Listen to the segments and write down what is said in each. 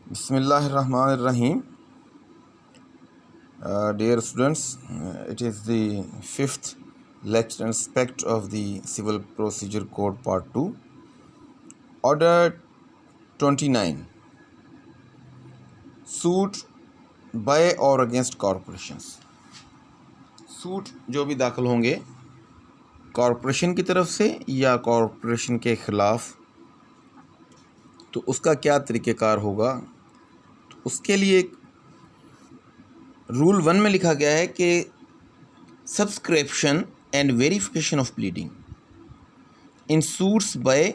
Bismillahirrahmanirrahim. Dear students, it is the fifth lecture aspect of the Civil Procedure Code Part 2. Order 29. Suit by or against corporations. Suit जो भी दाखिल होंगे corporation की तरफ से या कॉरपोरेशन के ख़िलाफ़, तो उसका क्या तरीक़ेकार होगा। तो उसके लिए रूल 1 में लिखा गया है कि subscription and verification of pleading in suits by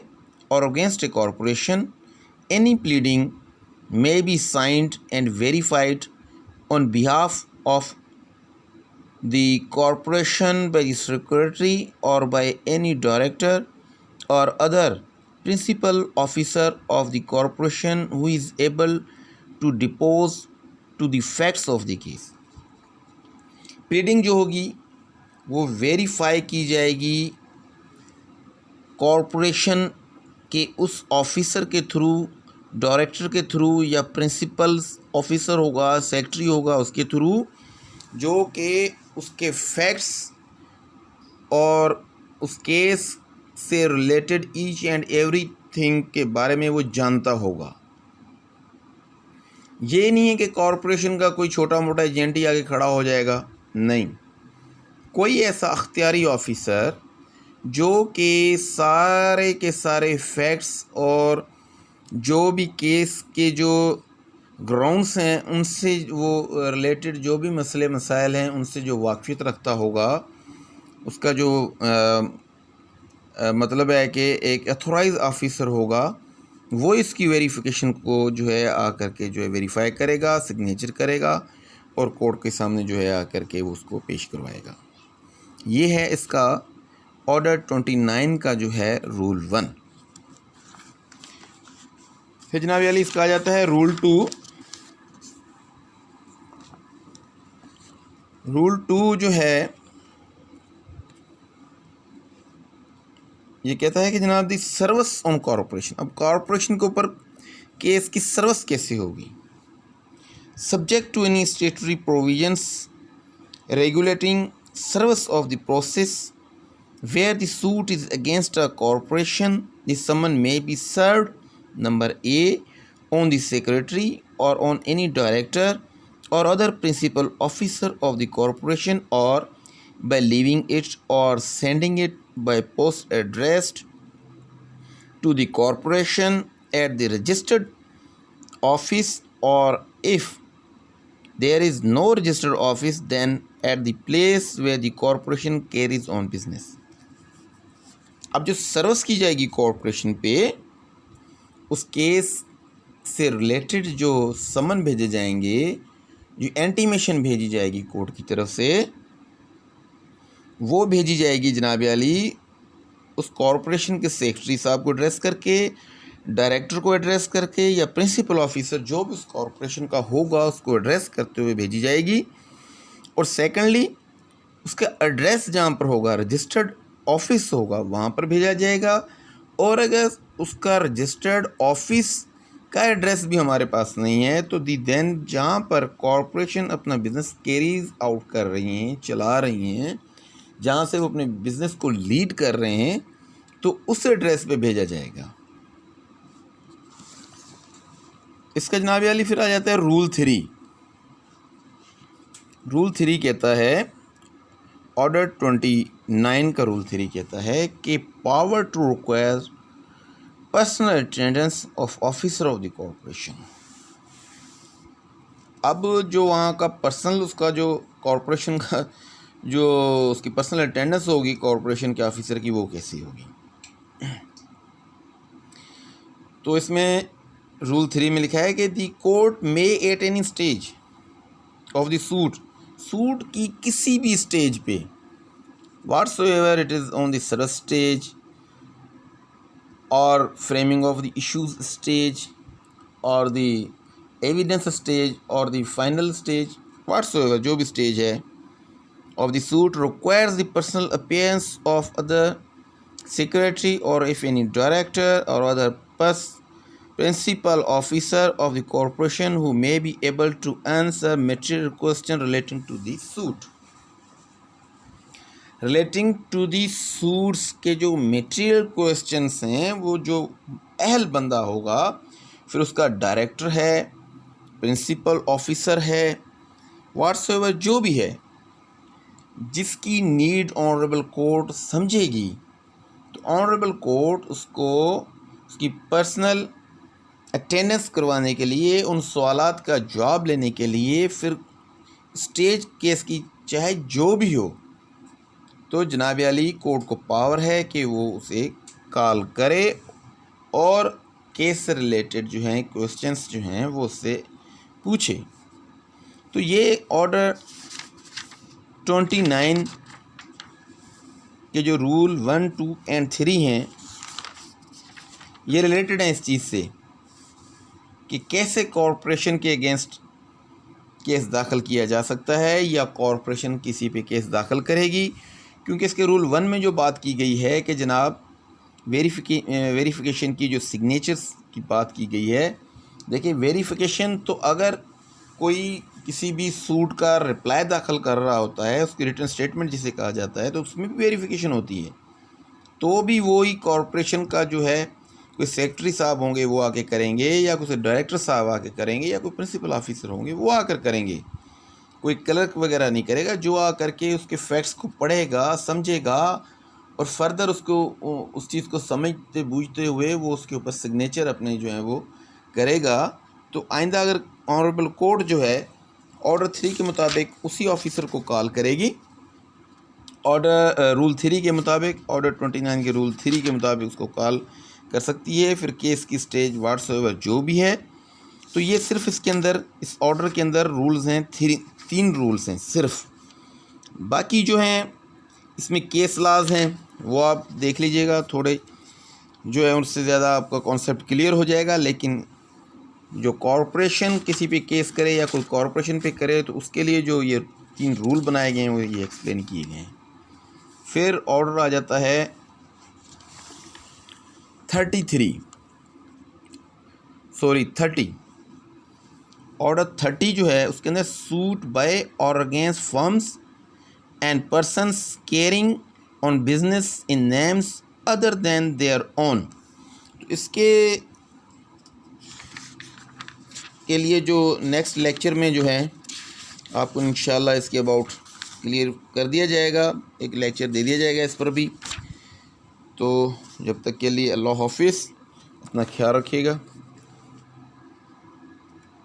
और against a corporation, any pleading may be signed and verified on behalf of the corporation by the secretary or by any director or other principal officer of the corporation who is able to depose to the facts of the case. Pleading जो होगी वो verify की जाएगी corporation के उस officer के through, director के through या प्रिंसिपल ऑफिसर होगा, सेक्रेटरी होगा, उसके थ्रू, जो कि उसके फैक्ट्स और उस केस से रिलेटेड ईच एंड एवरीथिंग के बारे में वो जानता होगा। ये नहीं है कि कॉरपोरेशन का कोई छोटा मोटा एजेंट ही आगे खड़ा हो जाएगा, नहीं। कोई ऐसा अख्तियारी ऑफिसर जो कि सारे के सारे फैक्ट्स और जो भी केस के जो ग्राउंड्स हैं उनसे वो रिलेटेड जो भी मसले मसाइल हैं उनसे जो वाक़फ़ियत रखता होगा, उसका जो मतलब है कि एक अथोराइज ऑफिसर होगा, वो इसकी वेरिफिकेशन को जो है आकर के जो है वेरीफाई करेगा, सिग्नेचर करेगा और कोर्ट के सामने जो है आकर के वो उसको पेश करवाएगा। ये है इसका ऑर्डर 29 का जो है रूल 1। फिर जनाब अली इसका आ जाता है रूल 2। रूल 2 जो है ये कहता है कि जनाब दी सर्विस ऑन कॉरपोरेशन। अब कॉरपोरेशन के ऊपर केस की सर्विस कैसे होगी। Subject to any statutory provisions regulating service of the process where the suit is against a corporation, the summons may be served, number A, on the secretary or on any director or other principal officer of the corporation, or by leaving it or sending it by post addressed to the corporation at the registered office, or if there is no registered office, then at the place where the corporation carries on business. अब जो service की जाएगी corporation पे, उस case से related जो समन भेजे जाएंगे, जो इंटीमेशन भेजी जाएगी कोर्ट की तरफ से, वो भेजी जाएगी जनाब अली उस कॉरपोरेशन के सेक्रेटरी साहब को एड्रेस करके, डायरेक्टर को एड्रेस करके, या प्रिंसिपल ऑफिसर जो भी उस कॉरपोरेशन का होगा उसको एड्रेस करते हुए भेजी जाएगी। और सेकेंडली उसका एड्रेस जहाँ पर होगा, रजिस्टर्ड ऑफिस होगा, वहाँ पर भेजा जाएगा। और अगर उसका रजिस्टर्ड ऑफिस का एड्रेस भी हमारे पास नहीं है, तो दी देन जहाँ पर कॉरपोरेशन अपना बिज़नेस कैरीज आउट कर रही हैं, चला रही हैं, जहाँ से वो अपने बिज़नेस को लीड कर रहे हैं, तो उस एड्रेस पे भेजा जाएगा। इसका जनाब अली फिर आ जाता है रूल 3। रूल 3 कहता है, ऑर्डर 29 का रूल 3 कहता है कि power to require personal attendance of officer of the corporation. अब जो वहाँ का पर्सनल, उसका जो कॉरपोरेशन का जो उसकी पर्सनल अटेंडेंस होगी कॉरपोरेशन के ऑफिसर की, वो कैसी होगी। तो इसमें रूल 3 में लिखा है कि the court may at any stage of the suit की किसी भी स्टेज पे, whatsoever it is on the service stage or framing of the issues stage or the evidence stage or the final stage, whatsoever जो भी stage है of the suit requires the personal appearance of other secretary or if any director or other principal officer of the corporation who may be able to answer material question relating to the suit. Relating to the suits के जो material questions हैं वो जो अहल बंदा होगा, फिर उसका डायरेक्टर है, प्रिंसिपल ऑफिसर है, व्हाट्सएवर जो भी है, जिसकी नीड ऑनरेबल कोर्ट समझेगी, तो ऑनरेबल कोर्ट उसको उसकी पर्सनल अटेंडेंस करवाने के लिए, उन सवालात का जवाब लेने के लिए, फिर स्टेज केस की चाहे जो भी हो, तो जनाब अली कोर्ट को पावर है कि वो उसे कॉल करे और केस से रिलेटेड जो हैं क्वेश्चंस जो हैं वो उससे पूछे। तो ये ऑर्डर 29 के जो रूल 1, 2 एंड 3 हैं, ये रिलेटेड हैं इस चीज़ से कि कैसे कॉरपोरेशन के अगेंस्ट केस दाखिल किया जा सकता है या कॉरपोरेशन किसी पे केस दाखिल करेगी। क्योंकि इसके रूल 1 में जो बात की गई है कि जनाब वेरिफिकेशन की जो सिग्नेचर्स की बात की गई है, देखिए वेरिफिकेशन तो अगर कोई किसी भी सूट का रिप्लाई दाखिल कर रहा होता है, उसकी रिटन स्टेटमेंट जिसे कहा जाता है, तो उसमें भी वेरिफिकेशन होती है, तो भी वही कॉरपोरेशन का जो है कोई सेक्रेटरी साहब होंगे वो आके करेंगे, या कोई डायरेक्टर साहब आके करेंगे, या कोई प्रिंसिपल ऑफिसर होंगे वो आकर करेंगे। कोई क्लर्क वगैरह नहीं करेगा, जो आकर के उसके फैक्ट्स को पढ़ेगा, समझेगा और फर्दर उसको उस चीज़ को समझते बूझते हुए वो उसके ऊपर सिग्नेचर अपने जो है वो करेगा। तो आइंदा अगर ऑनरेबल कोर्ट जो है ऑर्डर 3 के मुताबिक उसी ऑफिसर को कॉल करेगी, ऑर्डर रूल 3 के मुताबिक, ऑर्डर 29 के रूल 3 के मुताबिक उसको कॉल कर सकती है। फिर केस की स्टेज व्हाट्सएवर जो भी है, तो ये सिर्फ इसके अंदर, इस ऑर्डर के अंदर रूल्स हैं, 3 रूल्स हैं सिर्फ। बाकी जो हैं इसमें केस लाज हैं वो आप देख लीजिएगा, थोड़े जो है उनसे ज़्यादा आपका कॉन्सेप्ट क्लियर हो जाएगा। लेकिन जो कॉरपोरेशन किसी पे केस करे या कोई कॉरपोरेशन पे करे, तो उसके लिए जो ये 3 रूल बनाए गए हैं वो ये एक्सप्लेन किए गए हैं। फिर ऑर्डर आ जाता है 30 ऑर्डर 30 जो है उसके अंदर सूट बाय और against firms and persons caring on business in names other than their own. तो इसके के लिए जो नेक्स्ट लेक्चर में जो है आपको इंशाल्लाह इसके अबाउट क्लियर कर दिया जाएगा, एक लेक्चर दे दिया जाएगा इस पर भी। तो जब तक के लिए अल्लाह हाफिज़, अपना ख्याल रखिएगा।